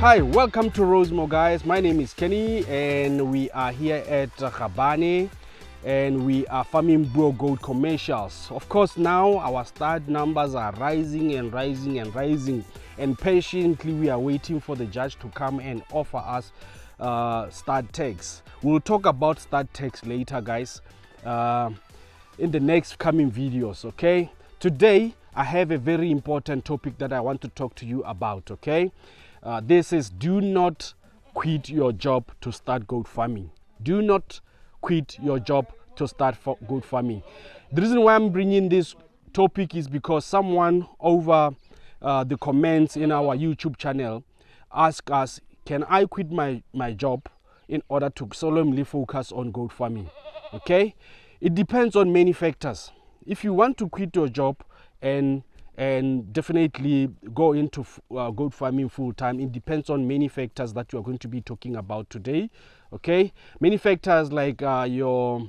Hi, welcome to Rosemo, guys. My name is Kenny and we are here at Gabane and we are farming Boer goat commercials. Of course, now our stud numbers are rising and rising and rising, and patiently we are waiting for the judge to come and offer us stud tags. We'll talk about stud tags later, guys, in the next coming videos. Okay, today I have a very important topic that I want to talk to you about. Okay, this is: do not quit your job to start goat farming. Do not quit your job to start goat farming. The reason why I'm bringing this topic is because someone over the comments in our YouTube channel asked us, can I quit my job in order to solemnly focus on goat farming? Okay, it depends on many factors. If you want to quit your job and definitely go into goat farming full time, it depends on many factors that you are going to be talking about today. Okay, many factors like your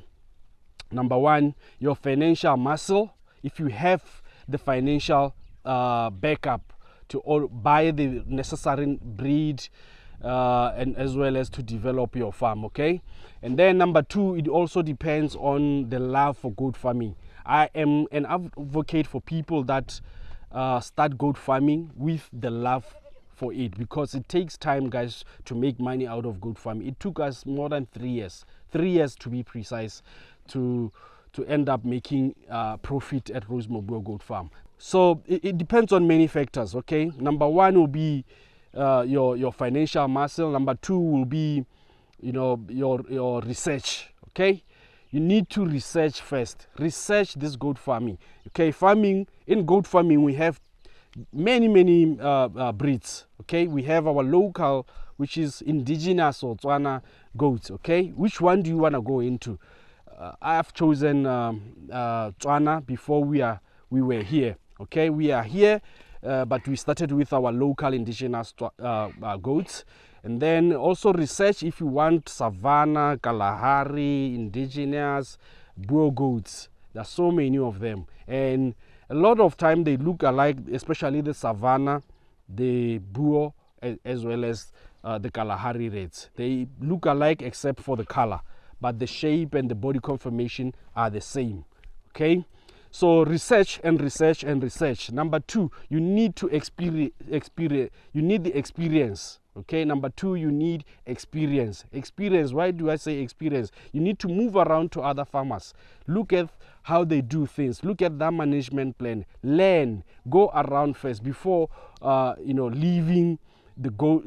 number one, your financial muscle. If you have the financial backup to buy the necessary breed and as well as to develop your farm. Okay, and then number two, it also depends on the love for goat farming. I am an advocate for people that start goat farming with the love for it, because it takes time, guys, to make money out of goat farming. It took us more than 3 years to be precise, to end up making profit at Rosemo Boer Goat Farm. So it depends on many factors. Okay, number one will be your financial muscle. Number two will be, you know, your research. Okay, you need to research first. Research this goat farming. Okay, in goat farming we have many breeds. Okay, we have our local, which is indigenous or Tswana goats. Okay, which one do you want to go into? I have chosen Tswana before we were here. Okay, we are here, but we started with our local indigenous goats. And then also research if you want Savannah, Kalahari, indigenous, Boer goats. There are so many of them, and a lot of time they look alike, especially the Savannah, the Boer, as well as the Kalahari Reds. They look alike except for the color, but the shape and the body conformation are the same. Okay, so research and research and research. Number two, you need to experience. You need the experience. Okay, number two, you need experience. Experience. Why do I say experience? You need to move around to other farmers. Look at how they do things. Look at their management plan. Learn. Go around first before leaving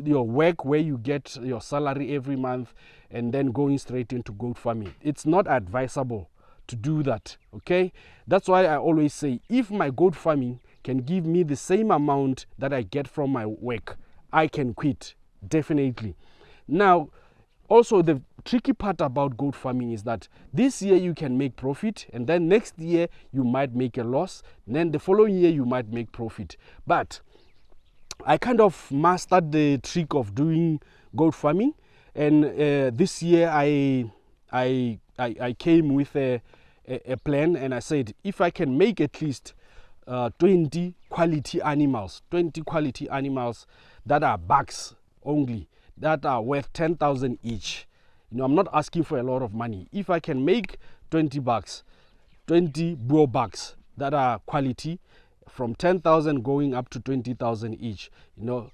your work where you get your salary every month and then going straight into goat farming. It's not advisable to do that. Okay, that's why I always say, if my goat farming can give me the same amount that I get from my work, I can quit. Definitely. Now, also the tricky part about goat farming is that this year you can make profit, and then next year you might make a loss, and then the following year you might make profit. But I kind of mastered the trick of doing goat farming, and this year I came with a plan, and I said, if I can make at least 20 quality animals that are bucks only, that are worth 10,000 each. I'm not asking for a lot of money. If I can make 20 bucks, 20 Boer bucks that are quality, from 10,000 going up to 20,000 each,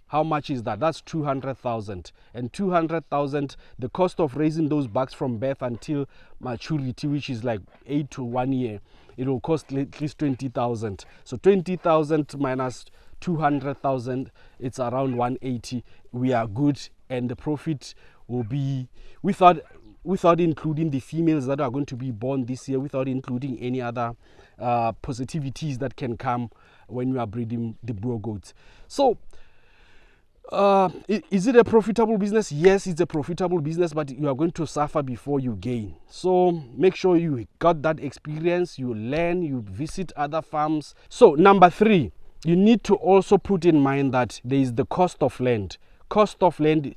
how much is that? That's 200,000. And 200,000, the cost of raising those bucks from birth until maturity, which is like 8 to 1 year, it will cost at least 20,000. So 20,000 minus 200,000, it's around 180. We are good, and the profit will be without including the females that are going to be born this year, without including any other positivities that can come when you are breeding the Boer goats. So is it a profitable business? Yes, it's a profitable business, but you are going to suffer before you gain. So make sure you got that experience, you learn, you visit other farms. So number three, you need to also put in mind that there is the cost of land. Cost of land,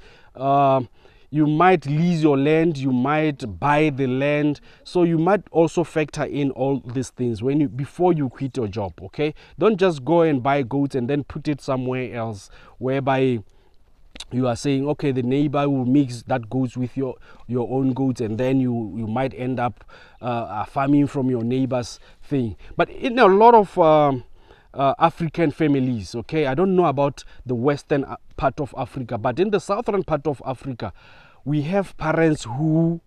you might lease your land, you might buy the land, so you might also factor in all these things before you quit your job. Okay, don't just go and buy goats and then put it somewhere else, whereby you are saying, okay, the neighbor will mix that goats with your own goats, and then you might end up farming from your neighbor's thing. But in a lot of African families, okay, I don't know about the western part of Africa, but in the southern part of Africa, we have parents who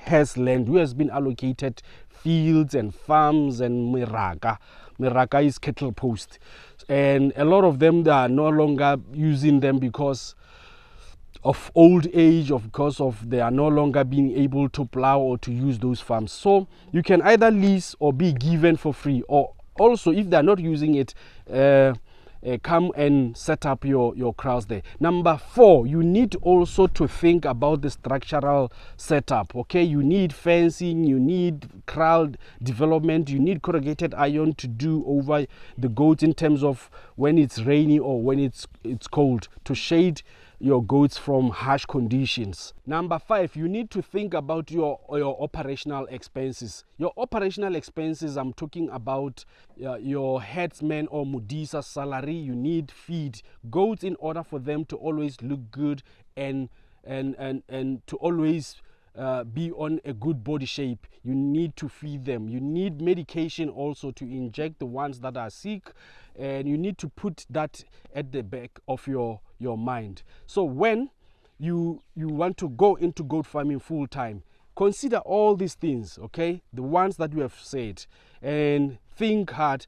has land, who has been allocated fields and farms and meraka. Meraka is cattle post, and a lot of them, they are no longer using them because of old age, of because of they are no longer being able to plow or to use those farms. So you can either lease or be given for free, or also if they are not using it, come and set up your kraals there. Number 4, you need also to think about the structural setup. Okay, you need fencing, you need kraal development, you need corrugated iron to do over the goats in terms of when it's rainy or when it's cold, to shade your goats from harsh conditions. Number 5, you need to think about your operational expenses. Your operational expenses, I'm talking about your headsman or mudisa salary. You need feed goats in order for them to always look good and to always be on a good body shape. You need to feed them. You need medication also to inject the ones that are sick, and you need to put that at the back of your mind. So when you want to go into goat farming full time, consider all these things, okay, the ones that we have said, and think hard,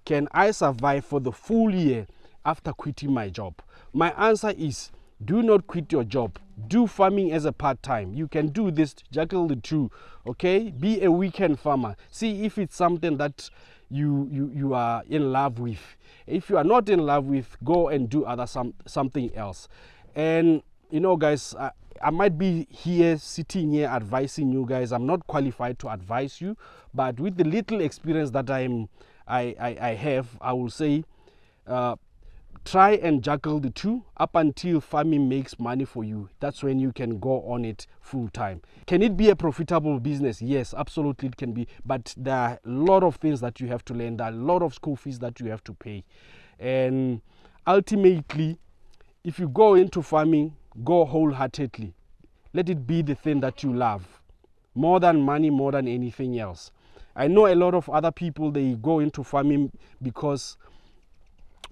can I survive for the full year after quitting my job? My answer is, do not quit your job. Do farming as a part-time. You can do this, juggle the two, okay? Be a weekend farmer. See if it's something that you are in love with. If you are not in love with, go and do something else. And you know, guys, I might be here sitting here advising you guys. I'm not qualified to advise you, but with the little experience that I have, I will say, try and juggle the two up until farming makes money for you. That's when you can go on it full time. Can it be a profitable business? Yes, absolutely it can be. But there are a lot of things that you have to learn. There are a lot of school fees that you have to pay. And ultimately, if you go into farming, go wholeheartedly. Let it be the thing that you love. More than money, more than anything else. I know a lot of other people, they go into farming because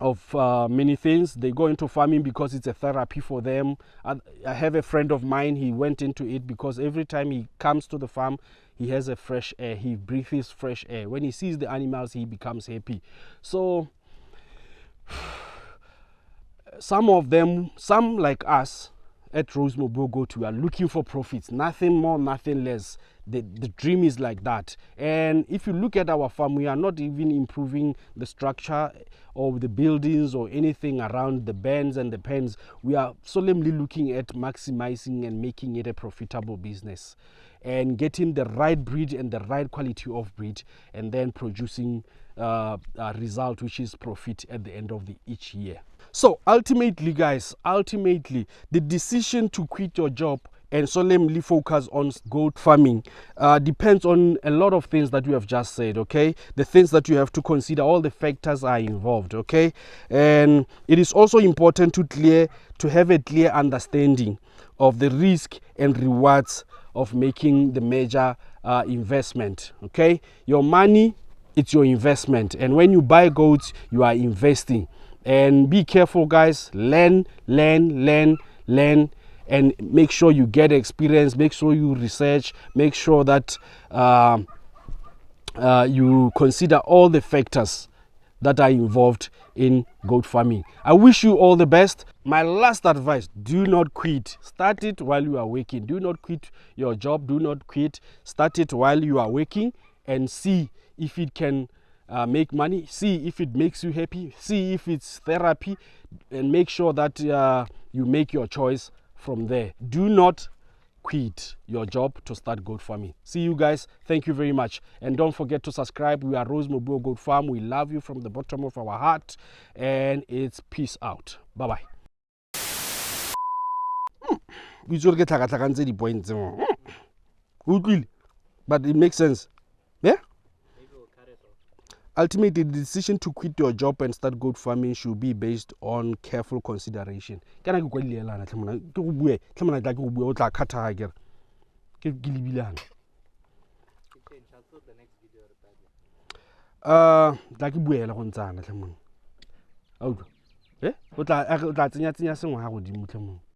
of many things. They go into farming because it's a therapy for them. I have a friend of mine, he went into it because every time he comes to the farm, he has a fresh air, he breathes fresh air. When he sees the animals, he becomes happy. So some of them, some like us at Rosemobile Goat, we are looking for profits, nothing more, nothing less. The dream is like that. And if you look at our farm, we are not even improving the structure of the buildings or anything around the bends and the pens. We are solemnly looking at maximizing and making it a profitable business, and getting the right breed and the right quality of breed, and then producing a result which is profit at the end of each year. So ultimately, guys, the decision to quit your job and solemnly focus on goat farming depends on a lot of things that you have just said, okay? The things that you have to consider, all the factors are involved, okay? And it is also important to have a clear understanding of the risk and rewards of making the major investment, okay? Your money, it's your investment, and when you buy goats, you are investing. And be careful, guys. Learn, and make sure you get experience. Make sure you research. Make sure that you consider all the factors that are involved in goat farming. I wish you all the best. My last advice, do not quit. Start it while you are working. Do not quit your job. Do not quit. Start it while you are working, and see if it can make money. See if it makes you happy. See if it's therapy, and make sure that you make your choice from there. Do not quit your job to start goat farming. See you guys. Thank you very much, and don't forget to subscribe. We are Rosemobile Goat Farm. We love you from the bottom of our heart, and it's peace out. Bye bye. But it makes sense. Yeah. Ultimately, the decision to quit your job and start goat farming should be based on careful consideration. Can I go to the land? Like buela go ntsana tlhe mona. Autlwa. O tla tsenya sengwe ha godimo tlhe mona.